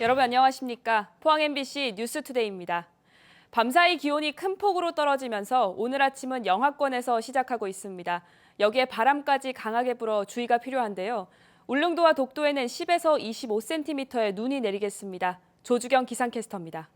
여러분 안녕하십니까? 포항 MBC 뉴스투데이입니다. 밤사이 기온이 큰 폭으로 떨어지면서 오늘 아침은 영하권에서 시작하고 있습니다. 여기에 바람까지 강하게 불어 주의가 필요한데요. 울릉도와 독도에는 10에서 25cm의 눈이 내리겠습니다. 조주경 기상캐스터입니다.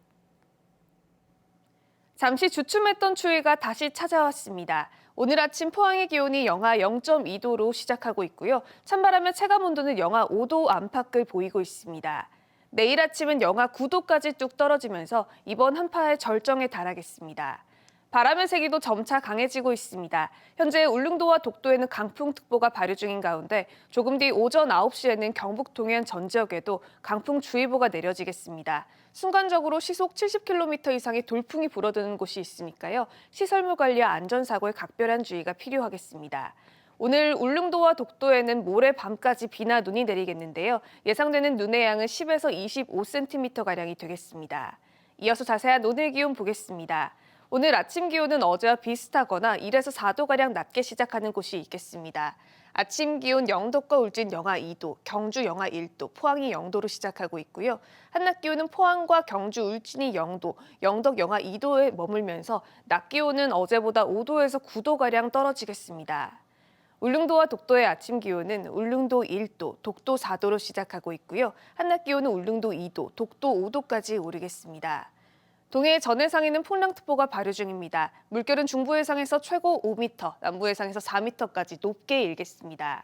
잠시 주춤했던 추위가 다시 찾아왔습니다. 오늘 아침 포항의 기온이 영하 0.2도로 시작하고 있고요. 찬바람의 체감온도는 영하 5도 안팎을 보이고 있습니다. 내일 아침은 영하 9도까지 뚝 떨어지면서 이번 한파의 절정에 달하겠습니다. 바람의 세기도 점차 강해지고 있습니다. 현재 울릉도와 독도에는 강풍특보가 발효 중인 가운데 조금 뒤 오전 9시에는 경북 동해안 전 지역에도 강풍주의보가 내려지겠습니다. 순간적으로 시속 70km 이상의 돌풍이 불어드는 곳이 있으니까요. 시설물 관리와 안전사고에 각별한 주의가 필요하겠습니다. 오늘 울릉도와 독도에는 모레 밤까지 비나 눈이 내리겠는데요. 예상되는 눈의 양은 10에서 25cm가량이 되겠습니다. 이어서 자세한 오늘 기온 보겠습니다. 오늘 아침 기온은 어제와 비슷하거나 1에서 4도가량 낮게 시작하는 곳이 있겠습니다. 아침 기온 영덕과 울진 영하 2도, 경주 영하 1도, 포항이 0도로 시작하고 있고요. 한낮 기온은 포항과 경주, 울진이 0도, 영덕 영하 2도에 머물면서 낮 기온은 어제보다 5도에서 9도가량 떨어지겠습니다. 울릉도와 독도의 아침 기온은 울릉도 1도, 독도 4도로 시작하고 있고요. 한낮 기온은 울릉도 2도, 독도 5도까지 오르겠습니다. 동해 전해상에는 풍랑특보가 발효 중입니다. 물결은 중부해상에서 최고 5m, 남부해상에서 4m까지 높게 일겠습니다.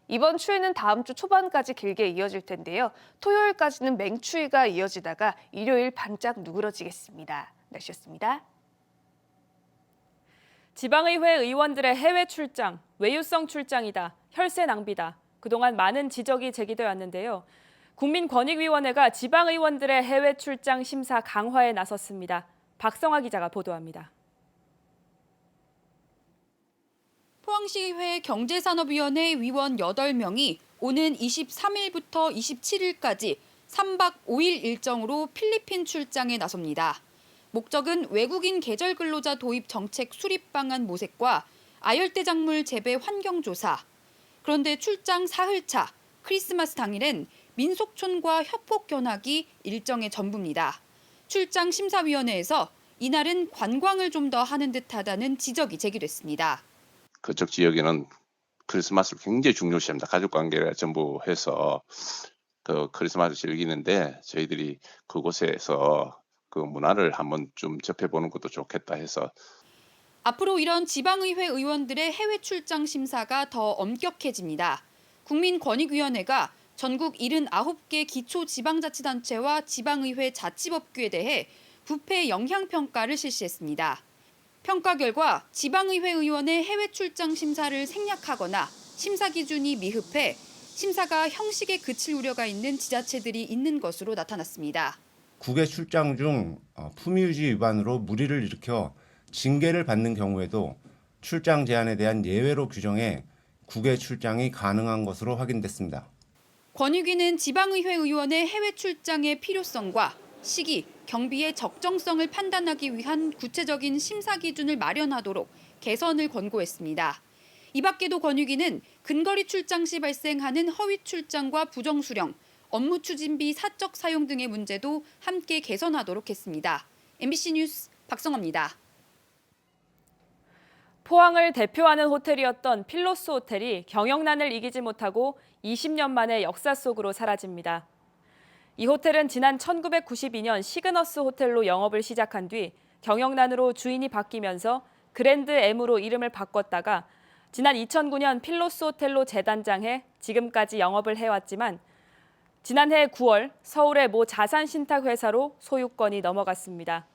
이번 추위는 다음 주 초반까지 길게 이어질 텐데요. 토요일까지는 맹추위가 이어지다가 일요일 반짝 누그러지겠습니다. 날씨였습니다. 지방의회 의원들의 해외 출장, 외유성 출장이다, 혈세 낭비다. 그동안 많은 지적이 제기돼 왔는데요. 국민권익위원회가 지방의원들의 해외 출장 심사 강화에 나섰습니다. 박성아 기자가 보도합니다. 포항시의회 경제산업위원회 위원 8명이 오는 23일부터 27일까지 3박 5일 일정으로 필리핀 출장에 나섭니다. 목적은 외국인 계절 근로자 도입 정책 수립 방안 모색과 아열대 작물 재배 환경 조사. 그런데 출장 사흘차 크리스마스 당일엔 민속촌과 협곡 견학이 일정의 전부입니다. 출장 심사위원회에서 이날은 관광을 좀 더 하는 듯하다는 지적이 제기됐습니다. 그쪽 지역에는 크리스마스를 굉장히 중요시합니다. 가족 관계를 전부 해서 그 크리스마스를 즐기는데 저희들이 그곳에서 그 문화를 한번 좀 접해보는 것도 좋겠다 해서 앞으로 이런 지방의회 의원들의 해외 출장 심사가 더 엄격해집니다. 국민권익위원회가 전국 79개 기초지방자치단체와 지방의회 자치법규에 대해 부패 영향평가를 실시했습니다. 평가 결과 지방의회 의원의 해외 출장 심사를 생략하거나 심사 기준이 미흡해 심사가 형식에 그칠 우려가 있는 지자체들이 있는 것으로 나타났습니다. 국외 출장 중 품위유지 위반으로 물의를 일으켜 징계를 받는 경우에도 출장 제한에 대한 예외로 규정해 국외 출장이 가능한 것으로 확인됐습니다. 권익위는 지방의회 의원의 해외 출장의 필요성과 시기, 경비의 적정성을 판단하기 위한 구체적인 심사 기준을 마련하도록 개선을 권고했습니다. 이 밖에도 권익위는 근거리 출장 시 발생하는 허위 출장과 부정 수령, 업무 추진비 사적 사용 등의 문제도 함께 개선하도록 했습니다. MBC 뉴스 박성아입니다. 포항을 대표하는 호텔이었던 필로스 호텔이 경영난을 이기지 못하고 20년 만에 역사 속으로 사라집니다. 이 호텔은 지난 1992년 시그너스 호텔로 영업을 시작한 뒤 경영난으로 주인이 바뀌면서 그랜드 M으로 이름을 바꿨다가 지난 2009년 필로스 호텔로 재단장해 지금까지 영업을 해왔지만 지난해 9월 서울의 모 자산신탁회사로 소유권이 넘어갔습니다.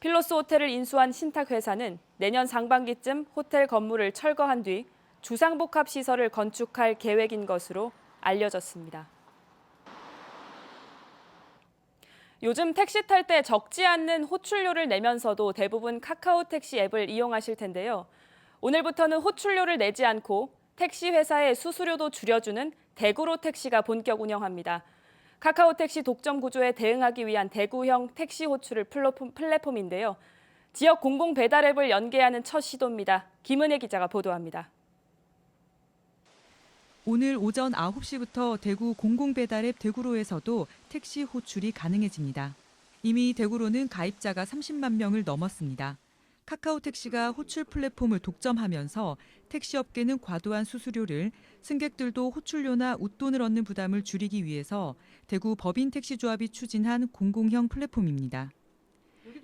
필로스 호텔을 인수한 신탁회사는 내년 상반기쯤 호텔 건물을 철거한 뒤 주상복합시설을 건축할 계획인 것으로 알려졌습니다. 요즘 택시 탈 때 적지 않는 호출료를 내면서도 대부분 카카오 택시 앱을 이용하실 텐데요. 오늘부터는 호출료를 내지 않고 택시 회사의 수수료도 줄여주는 대구로 택시가 본격 운영합니다. 카카오 택시 독점 구조에 대응하기 위한 대구형 택시 호출 플랫폼인데요. 지역 공공 배달 앱을 연계하는 첫 시도입니다. 김은혜 기자가 보도합니다. 오늘 오전 9시부터 대구 공공배달앱 대구로에서도 택시 호출이 가능해집니다. 이미 대구로는 가입자가 30만 명을 넘었습니다. 카카오택시가 호출 플랫폼을 독점하면서 택시업계는 과도한 수수료를, 승객들도 호출료나 웃돈을 얻는 부담을 줄이기 위해서 대구 법인택시조합이 추진한 공공형 플랫폼입니다.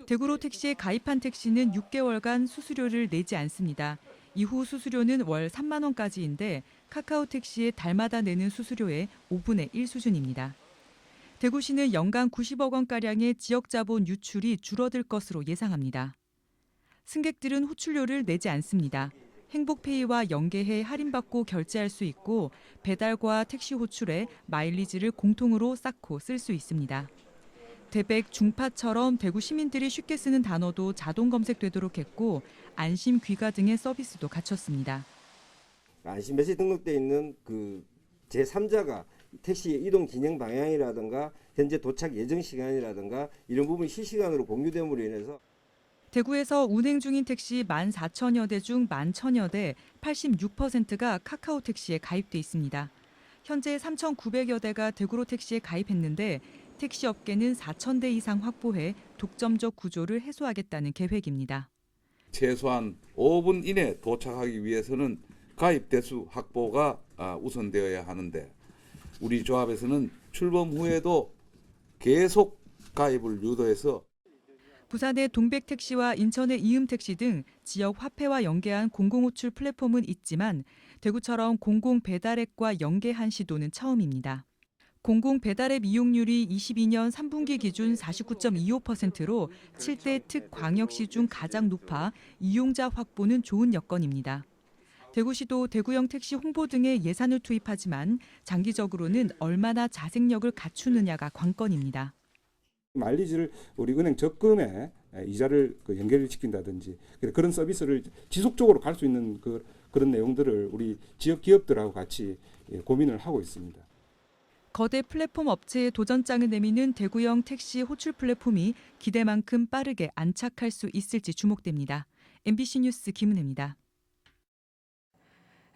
대구로 택시에 가입한 택시는 6개월간 수수료를 내지 않습니다. 이후 수수료는 월 3만 원까지인데 카카오택시에 달마다 내는 수수료의 5분의 1 수준입니다. 대구시는 연간 90억 원가량의 지역자본 유출이 줄어들 것으로 예상합니다. 승객들은 호출료를 내지 않습니다. 행복페이와 연계해 할인받고 결제할 수 있고 배달과 택시 호출에 마일리지를 공통으로 쌓고 쓸 수 있습니다. 대백, 중파처럼 대구 시민들이 쉽게 쓰는 단어도 자동 검색되도록 했고 안심 귀가 등의 서비스도 갖췄습니다. 안심 배치 등록돼 있는 그 제3자가 택시의 이동 진행 방향이라든가 현재 도착 예정 시간이라든가 이런 부분이 실시간으로 공유됨으로 인해서 대구에서 운행 중인 택시 14,000여 대 중 11,000여 대 86%가 카카오택시에 가입돼 있습니다. 현재 3,900여 대가 대구로 택시에 가입했는데 택시업계는 4,000대 이상 확보해 독점적 구조를 해소하겠다는 계획입니다. 최소한 5분 이내 도착하기 위해서는 가입 대수 확보가 우선되어야 하는데 우리 조합에서는 출범 후에도 계속 가입을 유도해서 부산의 동백택시와 인천의 이음택시 등 지역 화폐와 연계한 공공호출 플랫폼은 있지만 대구처럼 공공배달앱과 연계한 시도는 처음입니다. 공공배달앱 이용률이 22년 3분기 기준 49.25%로 7대 특광역시 중 가장 높아 이용자 확보는 좋은 여건입니다. 대구시도 대구형 택시 홍보 등에 예산을 투입하지만 장기적으로는 얼마나 자생력을 갖추느냐가 관건입니다. 마일리지를 우리 은행 적금에 이자를 연결시킨다든지 그런 서비스를 지속적으로 갈 수 있는 그런 내용들을 우리 지역 기업들하고 같이 고민을 하고 있습니다. 거대 플랫폼 업체에 도전장을 내미는 대구형 택시 호출 플랫폼이 기대만큼 빠르게 안착할 수 있을지 주목됩니다. MBC 뉴스 김은혜입니다.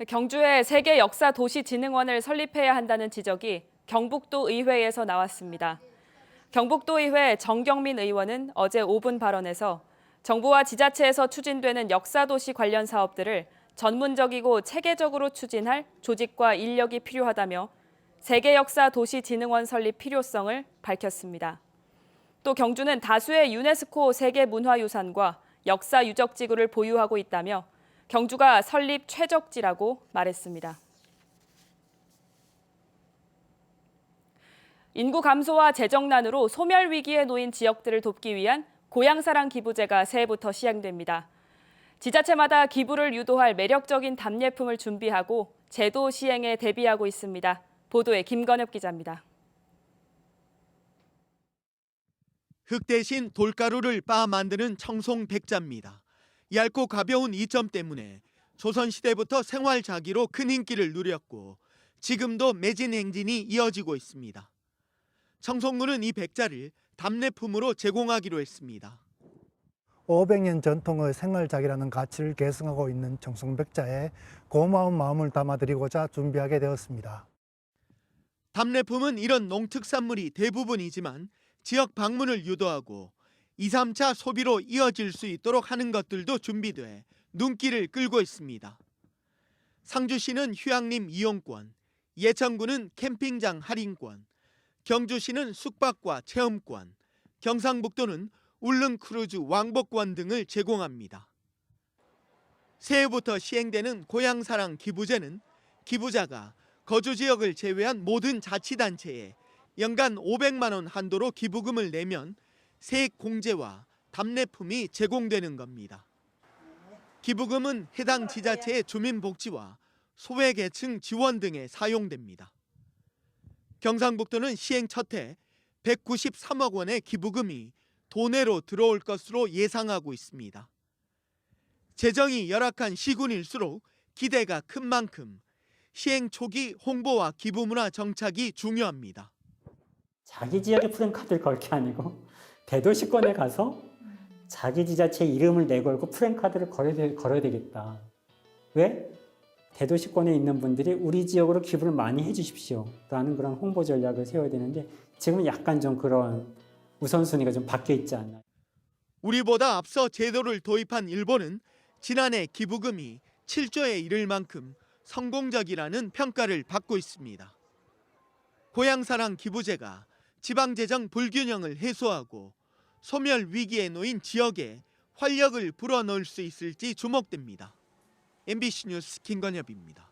경주에 세계 역사 도시진흥원을 설립해야 한다는 지적이 경북도 의회에서 나왔습니다. 경북도 의회 정경민 의원은 어제 5분 발언에서 정부와 지자체에서 추진되는 역사도시 관련 사업들을 전문적이고 체계적으로 추진할 조직과 인력이 필요하다며 세계역사도시진흥원 설립 필요성을 밝혔습니다. 또 경주는 다수의 유네스코 세계문화유산과 역사유적지구를 보유하고 있다며 경주가 설립 최적지라고 말했습니다. 인구 감소와 재정난으로 소멸 위기에 놓인 지역들을 돕기 위한 고향사랑 기부제가 새해부터 시행됩니다. 지자체마다 기부를 유도할 매력적인 답례품을 준비하고 제도 시행에 대비하고 있습니다. 보도에 김건엽 기자입니다. 흙 대신 돌가루를 빻아 만드는 청송백자입니다. 얇고 가벼운 이점 때문에 조선시대부터 생활자기로 큰 인기를 누렸고 지금도 매진 행진이 이어지고 있습니다. 청송군은 이 백자를 답례품으로 제공하기로 했습니다. 500년 전통의 생활작이라는 가치를 계승하고 있는 청송백자에 고마운 마음을 담아드리고자 준비하게 되었습니다. 답례품은 이런 농특산물이 대부분이지만 지역 방문을 유도하고 2, 3차 소비로 이어질 수 있도록 하는 것들도 준비돼 눈길을 끌고 있습니다. 상주시는 휴양림 이용권, 예천군은 캠핑장 할인권, 경주시는 숙박과 체험권, 경상북도는 울릉크루즈 왕복권 등을 제공합니다. 새해부터 시행되는 고향사랑 기부제는 기부자가 거주지역을 제외한 모든 자치단체에 연간 500만 원 한도로 기부금을 내면 세액 공제와 답례품이 제공되는 겁니다. 기부금은 해당 지자체의 주민복지와 소외계층 지원 등에 사용됩니다. 경상북도는 시행 첫해 193억 원의 기부금이 도내로 들어올 것으로 예상하고 있습니다. 재정이 열악한 시군일수록 기대가 큰 만큼 시행 초기 홍보와 기부문화 정착이 중요합니다. 자기 지역에 프랜카드를 걸 게 아니고 대도시권에 가서 자기 지자체 이름을 내걸고 프랜카드를 걸어야 되겠다. 왜? 대도시권에 있는 분들이 우리 지역으로 기부를 많이 해주십시오라는 그런 홍보 전략을 세워야 되는데 지금은 약간 좀 그런 우선순위가 좀 바뀌어 있지 않나. 우리보다 앞서 제도를 도입한 일본은 지난해 기부금이 7조에 이를 만큼 성공적이라는 평가를 받고 있습니다. 고향사랑 기부제가 지방재정 불균형을 해소하고 소멸 위기에 놓인 지역에 활력을 불어넣을 수 있을지 주목됩니다. MBC 뉴스 김건엽입니다.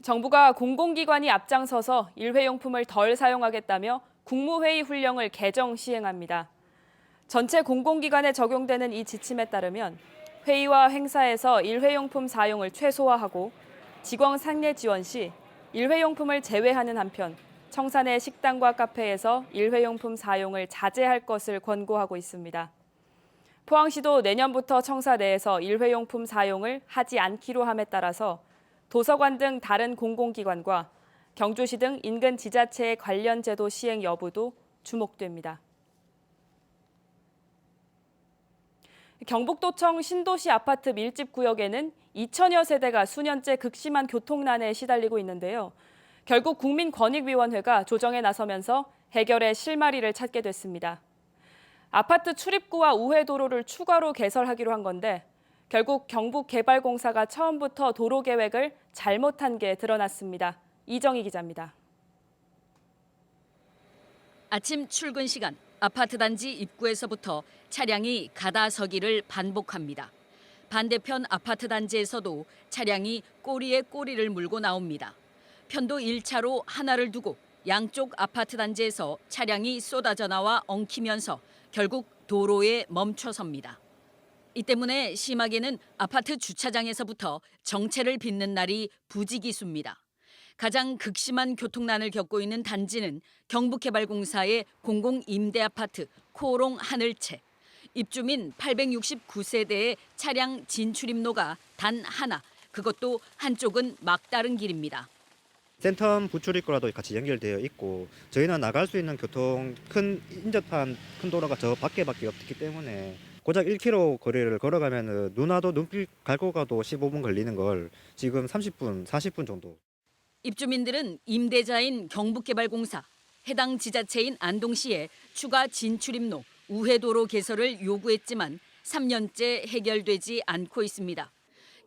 정부가 공공기관이 앞장서서 일회용품을 덜 사용하겠다며 국무회의 훈령을 개정 시행합니다. 전체 공공기관에 적용되는 이 지침에 따르면 회의와 행사에서 일회용품 사용을 최소화하고 직원 상례 지원 시 일회용품을 제외하는 한편 청사 내 식당과 카페에서 일회용품 사용을 자제할 것을 권고하고 있습니다. 포항시도 내년부터 청사 내에서 일회용품 사용을 하지 않기로 함에 따라서 도서관 등 다른 공공기관과 경주시 등 인근 지자체의 관련 제도 시행 여부도 주목됩니다. 경북도청 신도시 아파트 밀집 구역에는 2천여 세대가 수년째 극심한 교통난에 시달리고 있는데요. 결국 국민권익위원회가 조정에 나서면서 해결의 실마리를 찾게 됐습니다. 아파트 출입구와 우회도로를 추가로 개설하기로 한 건데 결국 경북개발공사가 처음부터 도로 계획을 잘못한 게 드러났습니다. 이정희 기자입니다. 아침 출근 시간 아파트 단지 입구에서부터 차량이 가다 서기를 반복합니다. 반대편 아파트 단지에서도 차량이 꼬리에 꼬리를 물고 나옵니다. 편도 1차로 하나를 두고 양쪽 아파트 단지에서 차량이 쏟아져 나와 엉키면서 결국 도로에 멈춰섭니다. 이 때문에 심하게는 아파트 주차장에서부터 정체를 빚는 날이 부지기수입니다. 가장 극심한 교통난을 겪고 있는 단지는 경북개발공사의 공공임대아파트 코오롱 하늘채. 입주민 869세대의 차량 진출입로가 단 하나, 그것도 한쪽은 막다른 길입니다. 센텀 부출입구라도 같이 연결되어 있고 저희는 나갈 수 있는 교통 큰 인접한 큰 도로가 저 밖에밖에 없기 때문에 고작 1km 거리를 걸어가면 눈 와도 눈길 갈고 가도 15분 걸리는 걸 지금 30분, 40분 정도. 입주민들은 임대자인 경북개발공사, 해당 지자체인 안동시에 추가 진출입로, 우회도로 개설을 요구했지만 3년째 해결되지 않고 있습니다.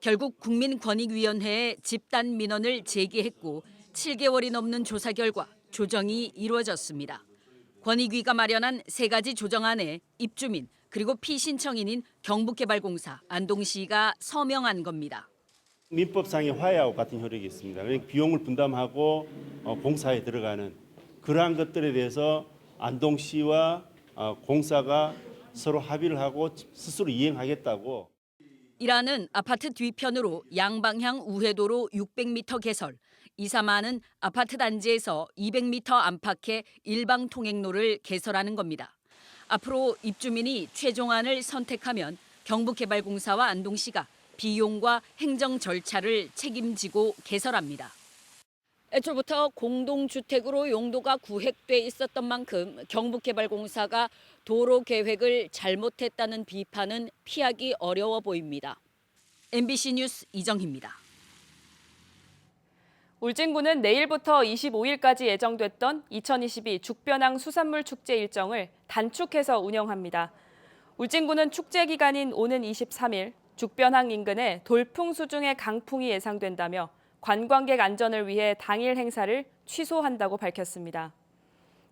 결국 국민권익위원회에 집단 민원을 제기했고 7개월이 넘는 조사 결과 조정이 이루어졌습니다. 권익위가 마련한 3가지 조정안에 입주민 그리고 피신청인인 경북개발공사, 안동시가 서명한 겁니다. 민법상의 화해하고 같은 효력이 있습니다. 그러니까 비용을 분담하고 공사에 들어가는 그러한 것들에 대해서 안동시와 공사가 서로 합의를 하고 스스로 이행하겠다고. 일하는 아파트 뒤편으로 양방향 우회도로 600m 개설, 2, 3하는 아파트 단지에서 200m 안팎의 일방 통행로를 개설하는 겁니다. 앞으로 입주민이 최종안을 선택하면 경북개발공사와 안동시가 비용과 행정 절차를 책임지고 개설합니다. 애초부터 공동주택으로 용도가 구획돼 있었던 만큼 경북개발공사가 도로 계획을 잘못했다는 비판은 피하기 어려워 보입니다. MBC 뉴스 이정희입니다. 울진군은 내일부터 25일까지 예정됐던 2022 죽변항 수산물 축제 일정을 단축해서 운영합니다. 울진군은 축제 기간인 오는 23일 죽변항 인근에 돌풍수 중의 강풍이 예상된다며 관광객 안전을 위해 당일 행사를 취소한다고 밝혔습니다.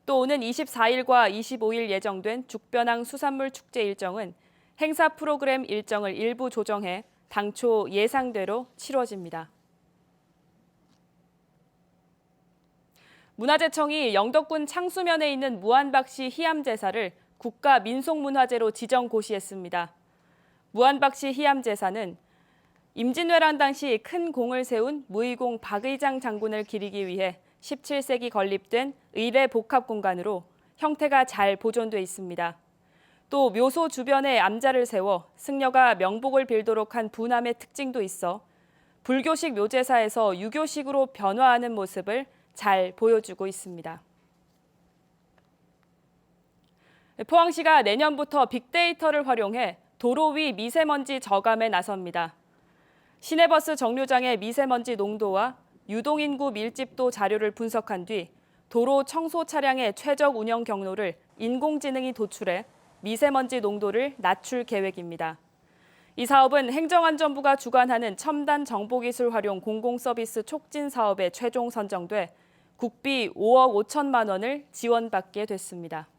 또 오는 24일과 25일 예정된 죽변항 수산물 축제 일정은 행사 프로그램 일정을 일부 조정해 당초 예상대로 치러집니다. 문화재청이 영덕군 창수면에 있는 무한박씨 희암제사를 국가민속문화재로 지정 고시했습니다. 무한박씨 희암제사는 임진왜란 당시 큰 공을 세운 무의공 박의장 장군을 기리기 위해 17세기 건립된 의례 복합 공간으로 형태가 잘 보존돼 있습니다. 또 묘소 주변에 암자를 세워 승려가 명복을 빌도록 한 분함의 특징도 있어 불교식 묘제사에서 유교식으로 변화하는 모습을 잘 보여주고 있습니다. 포항시가 내년부터 빅데이터를 활용해 도로 위 미세먼지 저감에 나섭니다. 시내버스 정류장의 미세먼지 농도와 유동인구 밀집도 자료를 분석한 뒤 도로 청소 차량의 최적 운영 경로를 인공지능이 도출해 미세먼지 농도를 낮출 계획입니다. 이 사업은 행정안전부가 주관하는 첨단 정보기술 활용 공공서비스 촉진 사업에 최종 선정돼 국비 5억 5천만 원을 지원받게 됐습니다.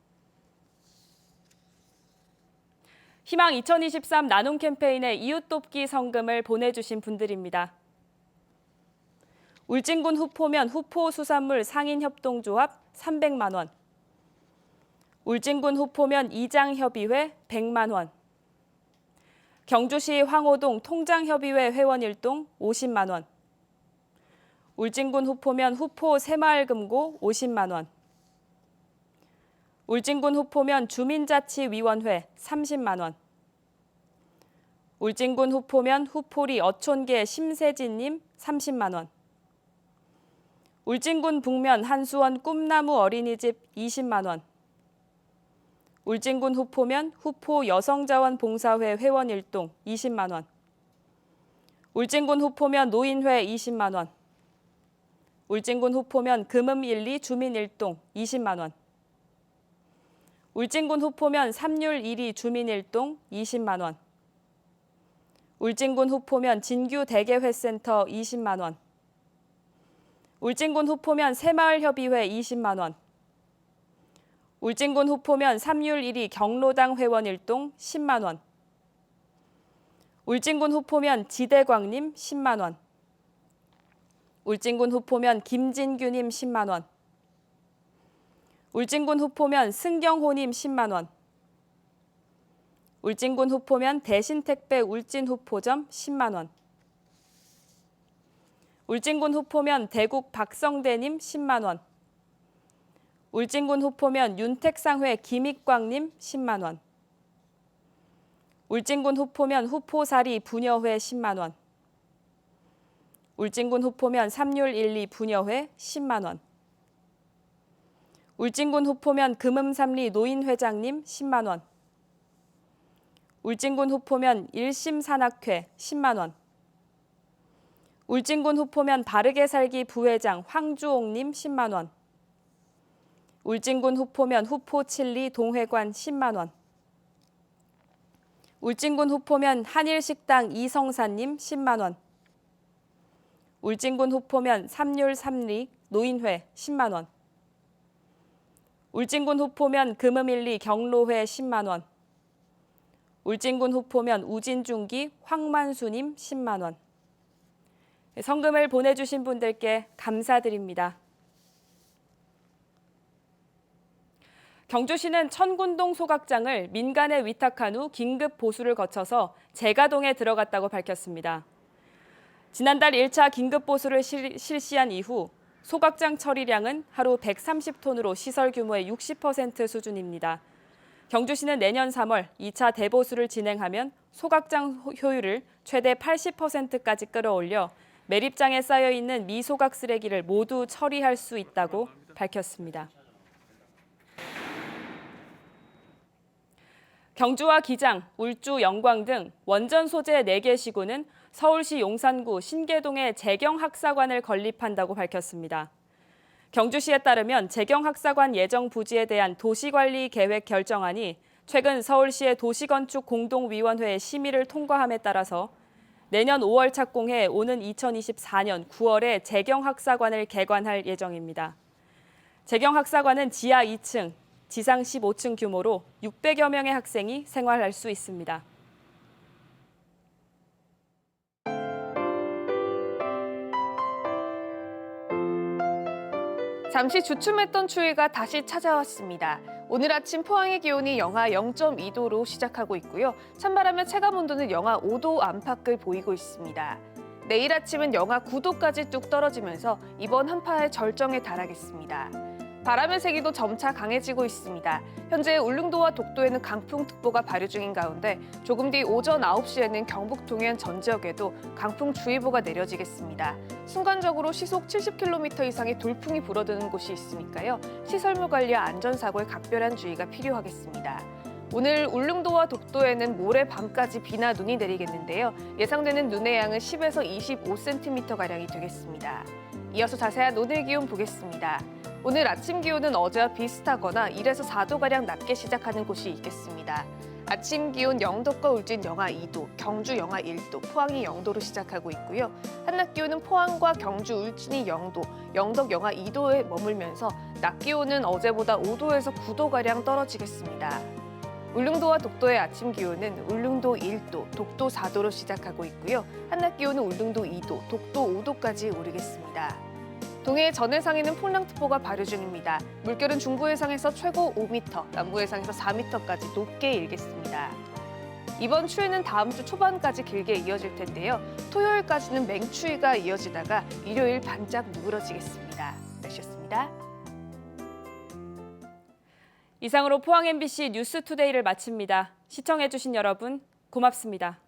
희망 2023 나눔 캠페인에 이웃 돕기 성금을 보내주신 분들입니다. 울진군 후포면 후포수산물 상인협동조합 300만 원, 울진군 후포면 이장협의회 100만 원, 경주시 황호동 통장협의회 회원 1동 50만 원, 울진군 후포면 후포 새마을금고 50만 원, 울진군 후포면 주민자치위원회 30만 원, 울진군 후포면 후포리 어촌계 심세진님 30만 원, 울진군 북면 한수원 꿈나무 어린이집 20만 원, 울진군 후포면 후포 여성자원봉사회 회원 1동 20만 원, 울진군 후포면 노인회 20만 원, 울진군 후포면 금음 1리 주민 1동 20만 원, 울진군 후포면 삼률 1리 주민 1동 20만 원, 울진군 후포면 진규 대개회센터 20만 원, 울진군 후포면 새마을협의회 20만 원, 울진군 후포면 삼률 1리 경로당 회원 1동 10만 원, 울진군 후포면 지대광님 10만 원, 울진군 후포면 김진규님 10만 원, 울진군 후포면 승경호님 10만 원, 울진군 후포면 대신택배 울진후포점 10만 원, 울진군 후포면 대국 박성대님 10만 원, 울진군 후포면 윤택상회 김익광님 10만 원, 울진군 후포면 후포사리 부녀회 10만 원, 울진군 후포면 삼률 1리 부녀회 10만 원, 울진군 후포면 금음삼리 노인회장님 10만 원, 울진군 후포면 일심산악회 10만 원, 울진군 후포면 바르게 살기 부회장 황주옥님 10만 원, 울진군 후포면 후포칠리 동회관 10만 원, 울진군 후포면 한일식당 이성사님 10만 원, 울진군 후포면 삼률 3리 노인회 10만 원, 울진군 후포면 금음 1리 경로회 10만 원, 울진군 후포면 우진중기 황만수님 10만 원. 성금을 보내주신 분들께 감사드립니다. 경주시는 천군동 소각장을 민간에 위탁한 후 긴급 보수를 거쳐서 재가동에 들어갔다고 밝혔습니다. 지난달 1차 긴급 보수를 실시한 이후 소각장 처리량은 하루 130톤으로 시설 규모의 60% 수준입니다. 경주시는 내년 3월 2차 대보수를 진행하면 소각장 효율을 최대 80%까지 끌어올려 매립장에 쌓여있는 미소각 쓰레기를 모두 처리할 수 있다고 밝혔습니다. 경주와 기장, 울주, 영광 등 원전 소재 4개 시군은 서울시 용산구 신계동에 재경학사관을 건립한다고 밝혔습니다. 경주시에 따르면 재경학사관 예정 부지에 대한 도시관리 계획 결정안이 최근 서울시의 도시건축공동위원회의 심의를 통과함에 따라서 내년 5월 착공해 오는 2024년 9월에 재경학사관을 개관할 예정입니다. 재경학사관은 지하 2층, 지상 15층 규모로 600여 명의 학생이 생활할 수 있습니다. 잠시 주춤했던 추위가 다시 찾아왔습니다. 오늘 아침 포항의 기온이 영하 0.2도로 시작하고 있고요. 찬바람의 체감 온도는 영하 5도 안팎을 보이고 있습니다. 내일 아침은 영하 9도까지 뚝 떨어지면서 이번 한파의 절정에 달하겠습니다. 바람의 세기도 점차 강해지고 있습니다. 현재 울릉도와 독도에는 강풍특보가 발효 중인 가운데 조금 뒤 오전 9시에는 경북 동해안 전 지역에도 강풍주의보가 내려지겠습니다. 순간적으로 시속 70km 이상의 돌풍이 불어드는 곳이 있으니까요. 시설물 관리와 안전사고에 각별한 주의가 필요하겠습니다. 오늘 울릉도와 독도에는 모레 밤까지 비나 눈이 내리겠는데요. 예상되는 눈의 양은 10에서 25cm가량이 되겠습니다. 이어서 자세한 오늘 기온 보겠습니다. 오늘 아침 기온은 어제와 비슷하거나 1에서 4도가량 낮게 시작하는 곳이 있겠습니다. 아침 기온 영덕과 울진 영하 2도, 경주 영하 1도, 포항이 0도로 시작하고 있고요. 한낮 기온은 포항과 경주, 울진이 0도, 영덕 영하 2도에 머물면서 낮 기온은 어제보다 5도에서 9도가량 떨어지겠습니다. 울릉도와 독도의 아침 기온은 울릉도 1도, 독도 4도로 시작하고 있고요. 한낮 기온은 울릉도 2도, 독도 5도까지 오르겠습니다. 동해 전해상에는 풍랑특보가 발효 중입니다. 물결은 중부해상에서 최고 5m, 남부해상에서 4m까지 높게 일겠습니다. 이번 추위는 다음 주 초반까지 길게 이어질 텐데요. 토요일까지는 맹추위가 이어지다가 일요일 반짝 누그러지겠습니다. 날씨였습니다. 이상으로 포항 MBC 뉴스투데이를 마칩니다. 시청해주신 여러분 고맙습니다.